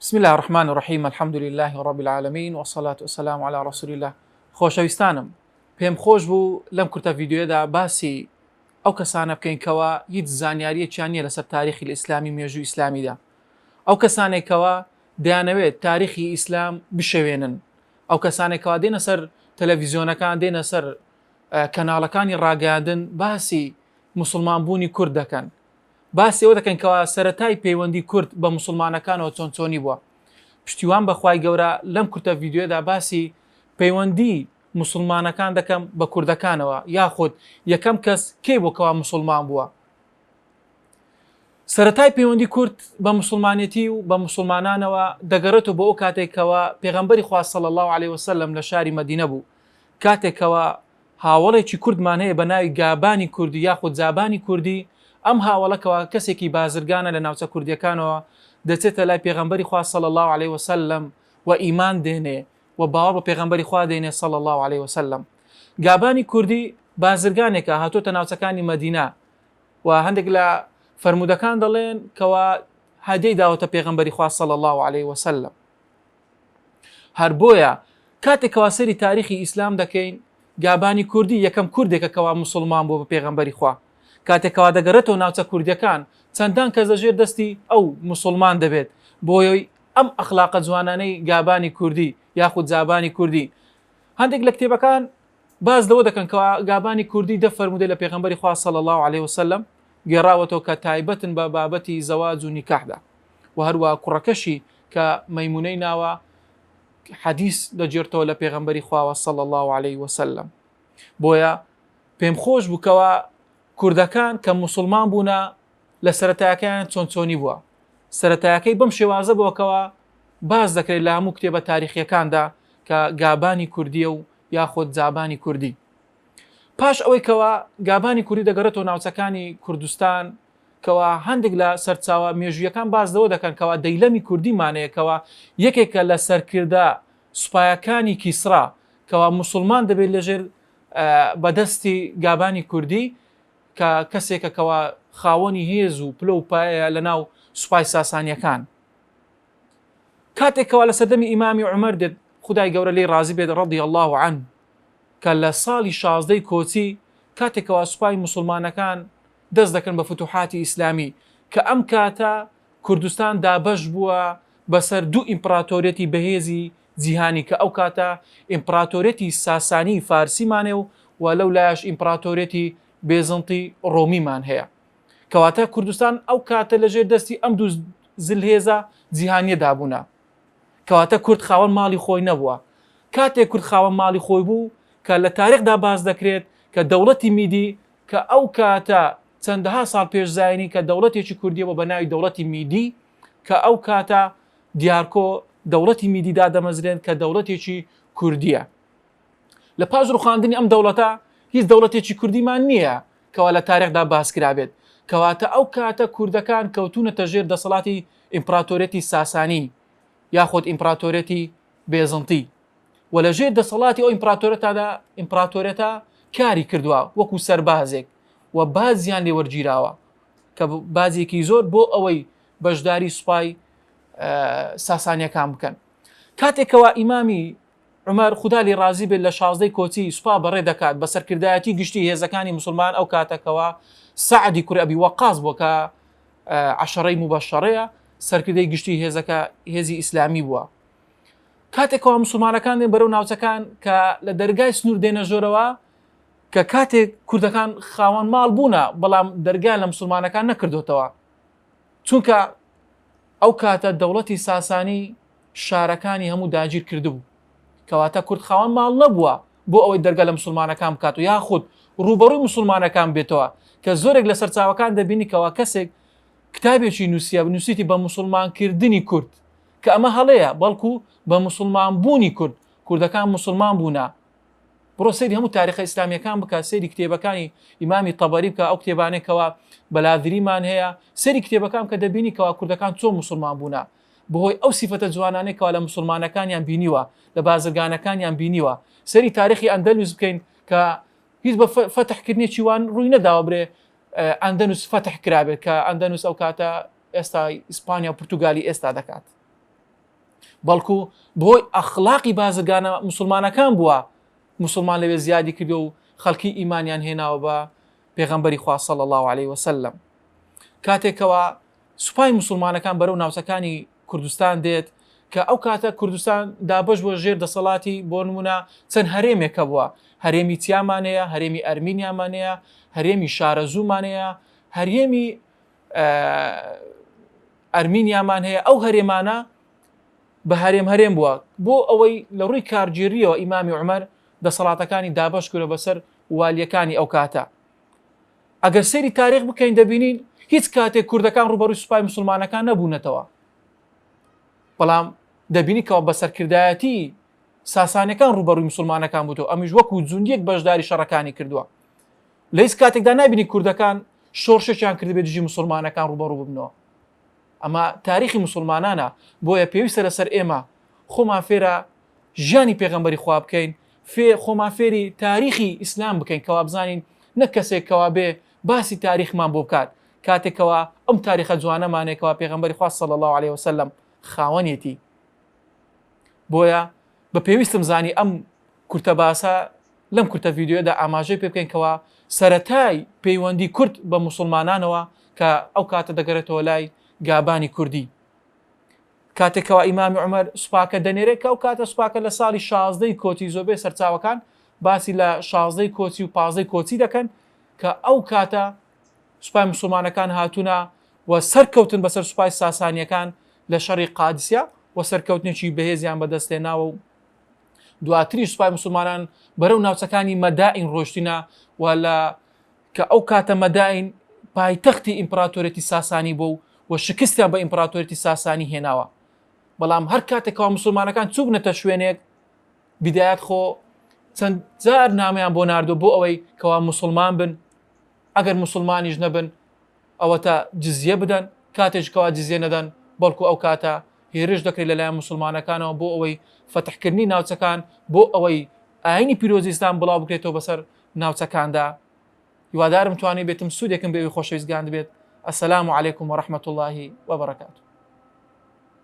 بسم الله الرحمن الرحیم الحمد لله رب العالمین والصلاة والسلام على رسول الله. خۆشەویستانم، پێم خۆش بوو لەم کورتە ڤیدیۆدا باسی ئەو کەسانە بکەینکەوە هیچ زانیاریەکیان نییە لەسەر تاریخی ئیسلامی مێژووی ئیسلامیدا. ئەو کەسانێکەوە دەیانەوێت تاریخی ئیسلام بشەوێنن، ئەو کەسانێکەوە دێنە سەر تەلەڤیزیۆنەکان، دێنە سەر کەناڵەکانی ڕاگەاندن باسی موسڵمانبوونی کورد دەکەن، باسی ئەوە دەکەن کەوا سەرەتای پەیوەندی کورد بە موسڵمانەکانەوە چۆنی بووە. پشتیوان بەخوای گەورە لەم کورتە ڤیدیۆدا باسی پەیوەندی موسڵمانەکان دەکەم بە کوردەکانەوە، یاخود یەکەم کەس کێ بوو کەوا موسڵمان بووە. سەرەتای پەیوەندی کورد بە موسڵمانێتی و بە موسڵمانانەوە دەگەڕێتەوە بۆ ئەو کاتێکەوە پێغەمبەری خوا صلی الله عليه وسلم لە شاری مەدینە بوو، کاتێکەوە هاوڵێکی کوردمان هەیە بە ناوی گابانی کوردی یاخود زابانی کوردی. ئەم هاوڵەکەوە کەسێکی بازرگانە لە ناوچە کوردیەکانەوە، دەچێتە لای پێغەمبەری خوا صلی الله عليه وسلم و ئیمان دێنێ و باوەڕ بە پێغەمبەری خوا دێنێ صلی الله عليه وسلم. گابانی کوردی بازرگانێکە هاتوۆتە ناوچەکانی مەدینە و هەندێک لە فەرمودەکان دەڵێن کەوا هەدیەی داوەتە پێغەمبەری خوا صلی الله عليه وسلم. هەر بۆیە کاتێکەوە سەری تاریخی ئیسلام دەکەین، گابانی کوردی یەکەم کوردێکە کەوا موسڵمان بوو بە پێغەمبەری خوا. کاتێکەوە دەگەڕێتەوە ناوچە کوردیەکان، چەندان کەس دەژێر دەستی ئەو موسڵمان دەبێت بۆی ئەم ئەخلاقە جوانانەی گابانی کوردی یاخود زابانی کوردی. هەندێک لە کتێبەکان باز لەوە دەکەن کەوا گابانی کوردی دەفەرمودێ لە پێغەمبەری خوا صلی الله عليه وسلم گێڕاوەتەوە کە تایبەتن بە بابەتی زەواج و نیکاحدا، و هەروە کوڕەکەشی کە مەیمونەی ناوە حەدیث دەجێرتەوە لە پێغەمبەری خواوە صلی الله عليه وسلم. بۆیە پێم خۆش بووکەوە کوردەکان کە موسڵمان بوونە لە سەرەتایەکەیان چۆنی بووە. سەرەتایەکەی بەم شێوازە بووەکەوە باز دەکرێت لە هەموو کتێبە تاریخیەکاندا کە گابانی کوردیە و یاخۆت زابانی کوردی. پاش ئەوەی کەوا گابانی کوردی دەگەڕێتەوە ناوچەکانی کوردستان، کەوا هەندێک لە سەرچاوە مێژوویەکان باز لەوە دەکەن کەوا دەیلەمی کوردیمانەیەکەوە یەکێکە لە سەرکردە سوپایەکانی کیسرا کەوا موسڵمان دەبێت لەژێر بەدەستی گابانی کوردی، کە کەسێکە کەوا خاوەنی هێز و پلە و پایە لە ناو سوپای ساسانیەکان. کاتێکەوە لە سەردەمی ئیمامی عومەر دێت، خودای گەورە لێی ڕازی بێت ڕەضی الله عنه، کە لە ساڵی 16 کۆچی کاتێکەوە سوپای موسڵمانەکان دەست دەکەن بە فتوحاتی ئیسلامی، کە ئەم کاتە کوردستان دابەش بووە بەسەر دوو ئیمپراتۆرێتی بەهێزی جیهانی، کە ئەو کاتە ئیمپراتۆرێتی ساسانی فارسیمانێ و لەو لایەش ئیمپراتۆرێتی بێزنتی ڕۆمیمان هەیە. کەواتە کوردستان ئەو کاتە لەژێر دەستی ئەم دوو زلهێزە جیهانیەدا بوونا. کەواتە کورد خاوەن ماڵی خۆی نەبووە. کاتێک کورد خاوەن ماڵی خۆی بوو کە لە تاریخدا باز دەکرێت کە دەوڵەتی میدی، کە ئەو کاتە چەندەها ساڵ پێشزاینی کە دەوڵەتێکی کوردیەوە بە ناوی دەوڵەتی میدی، کە ئەو کاتە دیارکۆ دەوڵەتی میدیدا دەمەزرێن کە دەوڵەتێکی کوردیە. لە پاش ڕوخاندنی ئەم دەوڵەتە هیچ دەوڵەتێکی کوردیمان نییە کەوا لە تاریخدا باس کرابێت. کەواتە ئەو کاتە کوردەکان کەوتونەتە ژێر دەسەڵاتی ئیمپراتۆرێتی ساسانی یاخود ئیمپراتۆرێتی بێزنتی، و لە ژێر دەسەڵاتی ئەو ئیمپراتۆرێتە کاری کردووە وەکو سەربازێک، و بازیان لێوەرگیراوە کە بازێکی زۆر بۆ ئەوەی بەشداری سوپای ساسانیەکان بکەن. کاتێکەوە ئیمامی عومەر خوددا لێی ڕازی بێت لە 16 کۆچی سوپا بەڕێ دەکات بە سەرکردایەتی گشتی هێزەکانی موسڵمان، ئەو کاتەکەوە سەعدی کوڕی ئەبی وەقاص بووە کە عەشەرەی مبەششەرەیە، سەرکردەی گشتی هێزی ئیسلامی بووە. کاتێکەوە موسڵمانەکان دێن بەرەو ناوچەکان کە لە دەرگای سنوور دێنە ژۆرەوە، کە کاتێک کوردەکان خاوەن ماڵ بوونە بەڵام دەرگای لە موسڵمانەکان نەکردوتەوە، چونکە ئەو کاتە دەوڵەتی ساسانی شارەکانی هەموو داگیر کردبوو. کەواتە کورد خاوەن ماڵ نەبووە بۆ ئەوەی دەرگا لە موسڵمانەکان بکات و یاخود ڕوبەڕووی موسڵمانەکان بێتەوە، کە زۆرێک لە سەرچاوەکان دەبینی کەوا کەسێک کتابێکی نووسیتی بە موسڵمانکردنی کورد، کە ئەمە هەڵەیە بەڵکو بە موسڵمان بوونی کورد، کوردەکان موسڵمان بوونا. بڕۆ سەیری هەموو تاریخە ئیسلامیەکان بکە، سەیری کتێبەکانی ئیمامی تەبەری بکە، ئەو کتێبانێکەوە بەلادریمان هەیە، سەیری کتێبەکان کە دەبینی کەوا کوردەکان چۆن موسڵمان بوونا، بەهۆی ئەو سیفەتە جوانانێکەوە لە موسڵمانەکانیان بینیوە، لە بازرگانەکانیان بینیوە. سەری تاریخی ئەندەلوس بکەین کە هیچ بە فەتحکردنێکی وان ڕووی نەداوە برێ ئەندەنوس فەتح کرابێت، کە ئەندەنوس ئەو کاتە ئێستا ئیسپانیا و پورتوگالی ئێستا دەکات. بەڵکو بۆی ئەخلاقی بازرگانە مسلمانەکان بووە مسلمان لەوێ زیادی کردو و خەڵکی ئیمانیان هێناوە بە پێغەمبەری خوا صلی الله عليه وسلم. کاتێکەوە سوپای مسلمانەکان بەرەو ناوچەکانی کوردستان دێت کە ئەو کاتە کوردستان دابش بۆ ژێر دەسەڵاتی بۆ نمونە چەند هەرێمێکە بووە، هەرێمی چیامانەیە، هەرێمی ئەرمینیامانەیە، هەرێمی شارەزوومانەیە، هەرێمی ئەرمینیامان هەیە. ئەو هەرێمانە بە هەرێم بووە بۆ ئەوەی لە ڕووی کارگیریەوە ئیمامی عومەر دەسەڵاتەکانی دابش کردە بەسەر والیەکانی ئەو کاتە. ئەگەر سەیری تاریخ بکەین دەبینین هیچ کاتێک کوردەکان ڕوبەڕووی سوپای مسلمانەکان نەبوونەتەوە، بەڵام دەبینیکەوە بە سەرکردایەتی ساسانەکان ڕوبەڕووی مسلمانەکان بووتەوە، ئەمیش وەکو جوندیەک بەشداری شەڕەکانی کردووە. لە هیچ کاتێکدا نابینی کوردەکان شۆڕشێکیان کردبێت دژی مسلمانەکان ڕوبەڕوو ببنەوە. ئەمە تاریخی مسلمانانە، بۆیە پێویستە لەسەر ئێمە خۆمان فێرە ژیانی پێغەمبەری خوا بکەین، خۆمان فێری تاریخی ئیسلام بکەین کەوا بزانین نەک کەسێکەوە بێ باسی تاریخمان بۆ بکات کاتێکەوە ئەم تاریخە جوانەمانێکەوە پێغەمبەری خوا صلی الله عليه وسلم خاوەنێتی. بۆیە بە پێویستم زانی ئەم کورتە باسە لەم کورتە ڤیدیۆدا ئاماژەی پێ بکەین کەوا سەرەتای پەیوەندی کورد بە مسلمانانەوە کە ئەو کاتە دەگەرێتەوە لای گابانی کوردی. کاتێکەوە ئیمامی عومەر سوپاکە دەنێرێت کە ئەو کاتە سوپاکە لە ساڵی 16 کۆتی زۆربەی سەرچاوەکان باسی لە 16 کۆچی و 15 کۆچی دەکەن کە ئەو کاتە سوپای مسلمانەکان هاتوونە و سەرکەوتن بەسەر سوپای ساسانیەکان لە شەڕی قادسیە و سەرکەوتنێکی بەهێزیان بەدەستێناوە و دواتری سوپای مسلمانان بەرەو ناوچەکانی مەدائین ڕۆشتینە و لە کە ئەو کاتە مەدائین پایتەختی ئیمپراتۆرەتی ساسانی بوو و شکستیان بە ئیمپراتۆرەتی ساسانی هێناوە. بەڵام هەر کاتێکەوە مسلمانەکان چوونەتە شوێنێک بیدایەت خۆ چەند جار نامەیان بۆ ناردو بۆ ئەوەی کەوا مسلمان بن، ئەگەر مسلمانیش نەبن ئەوەتە جزیە بدەن، کاتێکەوە جزیە نەدەن بەڵکو ئەو کاتە هێرش دەکرێت لەلایەن مسلمانەکانەوە بۆ ئەوەی فەتحکردنی ناوچەکان، بۆ ئەوەی ئاینی پیرۆزی ئیسلام بڵاو بکرێتەوە بەسەر ناوچەکاندا. هیوادارم توانێت بێتم سوودێکم بێوی خۆشەویستگان بێت. السلام عليكم ورحمة الله وبركاته.